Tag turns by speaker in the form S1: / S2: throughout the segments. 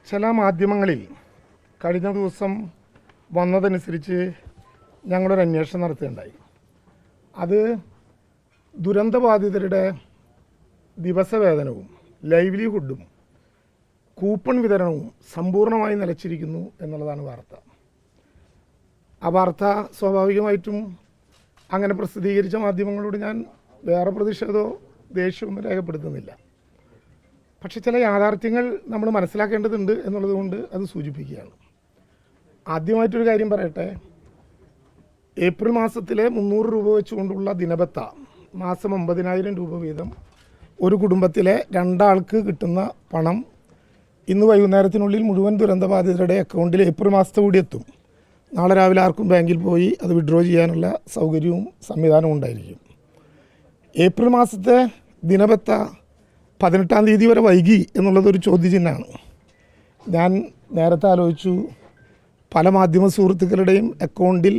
S1: ചില മാധ്യമങ്ങളിൽ കഴിഞ്ഞ ദിവസം വന്നതനുസരിച്ച് ഞങ്ങളൊരു അന്വേഷണം നടത്തുകയുണ്ടായി. അത് ദുരന്തബാധിതരുടെ ദിവസവേതനവും ലൈവ്ലിഹുഡും കൂപ്പൺ വിതരണവും സമ്പൂർണ്ണമായി നിലച്ചിരിക്കുന്നു എന്നുള്ളതാണ് വാർത്ത. ആ വാർത്ത സ്വാഭാവികമായിട്ടും അങ്ങനെ പ്രസിദ്ധീകരിച്ച മാധ്യമങ്ങളോട് ഞാൻ വേറെ പ്രതിഷേധമോ ദേഷ്യമൊന്നും രേഖപ്പെടുത്തുന്നില്ല. പക്ഷെ ചില യാഥാർത്ഥ്യങ്ങൾ നമ്മൾ മനസ്സിലാക്കേണ്ടതുണ്ട് എന്നുള്ളതുകൊണ്ട് അത് സൂചിപ്പിക്കുകയാണ്. ആദ്യമായിട്ടൊരു കാര്യം പറയട്ടെ, ഏപ്രിൽ മാസത്തിലെ 300 രൂപ വെച്ചുകൊണ്ടുള്ള ദിനബത്ത മാസം 50,000 രൂപ വീതം ഒരു കുടുംബത്തിലെ 2 ആൾക്ക് കിട്ടുന്ന പണം ഇന്ന് വൈകുന്നേരത്തിനുള്ളിൽ മുഴുവൻ ദുരന്തബാധിതരുടെ അക്കൗണ്ടിൽ ഏപ്രിൽ മാസത്തെ കൂടി എത്തും. നാളെ രാവിലെ ആർക്കും ബാങ്കിൽ പോയി അത് വിഡ്രോ ചെയ്യാനുള്ള സൗകര്യവും സംവിധാനവും ഉണ്ടായിരിക്കും. ഏപ്രിൽ മാസത്തെ ദിനബത്ത 18-ാം തീയതി വരെ വൈകി എന്നുള്ളതൊരു ചോദ്യചിഹ്നമാണ്. ഞാൻ നേരത്തെ ആലോചിച്ചു, പല മാധ്യമ സുഹൃത്തുക്കളുടെയും അക്കൗണ്ടിൽ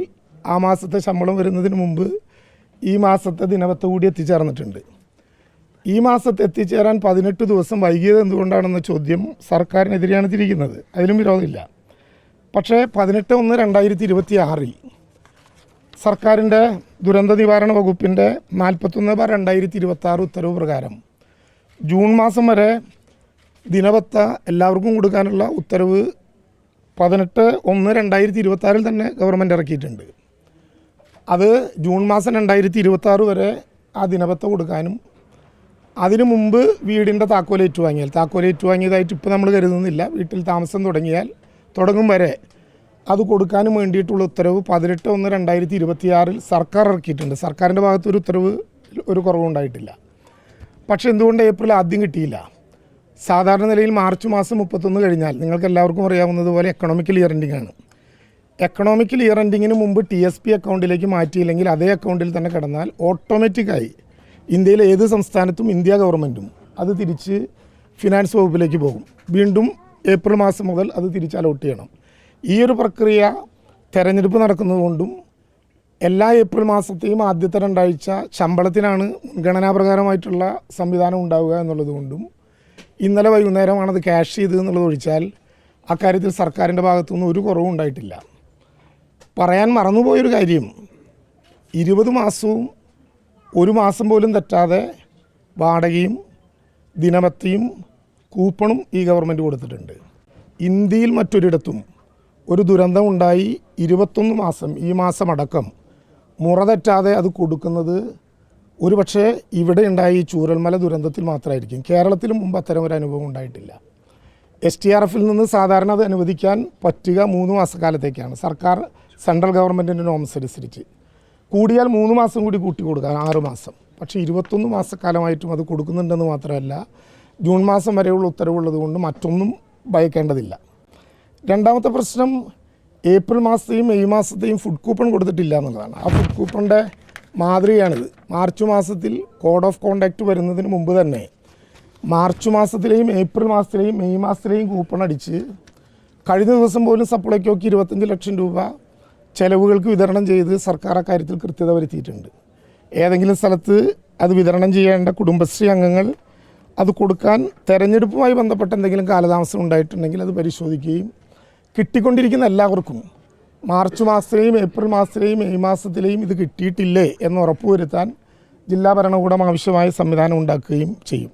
S1: ആ മാസത്തെ ശമ്പളം വരുന്നതിന് മുമ്പ് ഈ മാസത്തെ ദിനബത്ത കൂടി എത്തിച്ചേർന്നിട്ടുണ്ട്. ഈ മാസത്തെ എത്തിച്ചേരാൻ 18 ദിവസം വൈകിയത് എന്തുകൊണ്ടാണെന്ന ചോദ്യം സർക്കാരിനെതിരെയാണ് തിരിക്കുന്നത്. അതിലും വിരോധമില്ല. പക്ഷേ 18/1/2026 സർക്കാരിൻ്റെ ദുരന്ത നിവാരണ വകുപ്പിൻ്റെ 41/2026 ഉത്തരവ് പ്രകാരം ജൂൺ മാസം വരെ ദിനബത്ത എല്ലാവർക്കും കൊടുക്കാനുള്ള ഉത്തരവ് 18/1/2026 തന്നെ ഗവൺമെൻറ് ഇറക്കിയിട്ടുണ്ട്. അത് ജൂൺ മാസം 2026 വരെ ആ ദിനബത്ത കൊടുക്കാനും അതിനു മുമ്പ് വീടിൻ്റെ താക്കോലേറ്റ് വാങ്ങിയതായിട്ട് ഇപ്പോൾ നമ്മൾ കരുതുന്നില്ല. വീട്ടിൽ താമസം തുടങ്ങും വരെ അത് കൊടുക്കാനും വേണ്ടിയിട്ടുള്ള ഉത്തരവ് 18/1/2026 സർക്കാർ ഇറക്കിയിട്ടുണ്ട്. സർക്കാരിൻ്റെ ഭാഗത്തൊരു ഉത്തരവ് ഒരു കുറവുണ്ടായിട്ടില്ല. പക്ഷേ എന്തുകൊണ്ട് ഏപ്രിൽ ആദ്യം കിട്ടിയില്ല? സാധാരണ നിലയിൽ മാർച്ച് മാസം 31 കഴിഞ്ഞാൽ നിങ്ങൾക്ക് എല്ലാവർക്കും അറിയാവുന്നതുപോലെ എക്കണോമിക്കൽ ഇയർ എൻഡിംഗ് ആണ്. എക്കണോമിക്കൽ ഇയർ എൻഡിങ്ങിന് മുമ്പ് TSP അക്കൗണ്ടിലേക്ക് മാറ്റിയില്ലെങ്കിൽ അതേ അക്കൗണ്ടിൽ തന്നെ കിടന്നാൽ ഓട്ടോമാറ്റിക്കായി ഇന്ത്യയിലെ ഏത് സംസ്ഥാനത്തും ഇന്ത്യ ഗവൺമെൻറ്റും അത് തിരിച്ച് ഫിനാൻസ് വകുപ്പിലേക്ക് പോകും. വീണ്ടും ഏപ്രിൽ മാസം മുതൽ അത് തിരിച്ച് അലോട്ട് ചെയ്യണം. ഈ ഒരു പ്രക്രിയ തെരഞ്ഞെടുപ്പ് നടക്കുന്നതുകൊണ്ടും എല്ലാ ഏപ്രിൽ മാസത്തെയും ആദ്യത്തെ 2 ആഴ്ച ശമ്പളത്തിനാണ് മുൻഗണനാപ്രകാരമായിട്ടുള്ള സംവിധാനം ഉണ്ടാവുക എന്നുള്ളതുകൊണ്ടും ഇന്നലെ വൈകുന്നേരമാണ് അത് ക്യാഷ് ചെയ്തത് എന്നുള്ളത് ഒഴിച്ചാൽ അക്കാര്യത്തിൽ സർക്കാരിൻ്റെ ഭാഗത്തുനിന്ന് ഒരു കുറവും ഉണ്ടായിട്ടില്ല. പറയാൻ മറന്നുപോയൊരു കാര്യം, 20 മാസവും ഒരു മാസം പോലും തെറ്റാതെ വാടകയും ദിനബത്തയും കൂപ്പണും ഈ ഗവൺമെൻറ് കൊടുത്തിട്ടുണ്ട്. ഇന്ത്യയിൽ മറ്റൊരിടത്തും ഒരു ദുരന്തം ഉണ്ടായി 21 മാസം ഈ മാസമടക്കം മുറ തെറ്റാതെ അത് കൊടുക്കുന്നത് ഒരു പക്ഷേ ഇവിടെ ഉണ്ടായി ചൂരൽമല ദുരന്തത്തിൽ മാത്രമായിരിക്കും. കേരളത്തിലും മുമ്പ് അത്തരം ഒരു അനുഭവം ഉണ്ടായിട്ടില്ല. STRFൽ നിന്ന് സാധാരണ അത് അനുവദിക്കാൻ പറ്റുക 3 മാസക്കാലത്തേക്കാണ്. സർക്കാർ സെൻട്രൽ ഗവൺമെൻറ്റിൻ്റെ നോംസ് അനുസരിച്ച് കൂടിയാൽ 3 മാസം കൂടി കൂട്ടി കൊടുക്കാം, 6 മാസം. പക്ഷേ 21 മാസക്കാലമായിട്ടും അത് കൊടുക്കുന്നുണ്ടെന്ന് മാത്രമല്ല, ജൂൺ മാസം വരെയുള്ള ഉത്തരവുള്ളത് കൊണ്ട് മറ്റൊന്നും ഭയക്കേണ്ടതില്ല. രണ്ടാമത്തെ പ്രശ്നം, ഏപ്രിൽ മാസത്തെയും മെയ് മാസത്തെയും ഫുഡ് കൂപ്പൺ കൊടുത്തിട്ടില്ല എന്നുള്ളതാണ്. ആ ഫുഡ് കൂപ്പണിൻ്റെ മാതൃകയാണിത്. മാർച്ച് മാസത്തിൽ കോഡ് ഓഫ് കോണ്ടാക്റ്റ് വരുന്നതിന് മുമ്പ് തന്നെ മാർച്ച് മാസത്തിലെയും ഏപ്രിൽ മാസത്തിലെയും മെയ് മാസത്തിലെയും കൂപ്പൺ അടിച്ച് കഴിഞ്ഞ ദിവസം പോലും സപ്ലൈക്കോക്ക് 25 ലക്ഷം രൂപ ചെലവുകൾക്ക് വിതരണം ചെയ്ത് സർക്കാർ അക്കാര്യത്തിൽ കൃത്യത വരുത്തിയിട്ടുണ്ട്. ഏതെങ്കിലും സ്ഥലത്ത് അത് വിതരണം ചെയ്യേണ്ട കുടുംബശ്രീ അംഗങ്ങൾ അത് കൊടുക്കാൻ തെരഞ്ഞെടുപ്പുമായി ബന്ധപ്പെട്ട എന്തെങ്കിലും കാലതാമസം ഉണ്ടായിട്ടുണ്ടെങ്കിൽ അത് പരിശോധിക്കുകയും കിട്ടിക്കൊണ്ടിരിക്കുന്ന എല്ലാവർക്കും മാർച്ച് മാസത്തിലെയും ഏപ്രിൽ മാസത്തിലെയും മെയ് മാസത്തിലെയും ഇത് കിട്ടിയിട്ടില്ലേ എന്ന് ഉറപ്പുവരുത്താൻ ജില്ലാ ഭരണകൂടം ആവശ്യമായ സംവിധാനം ഉണ്ടാക്കുകയും ചെയ്യും.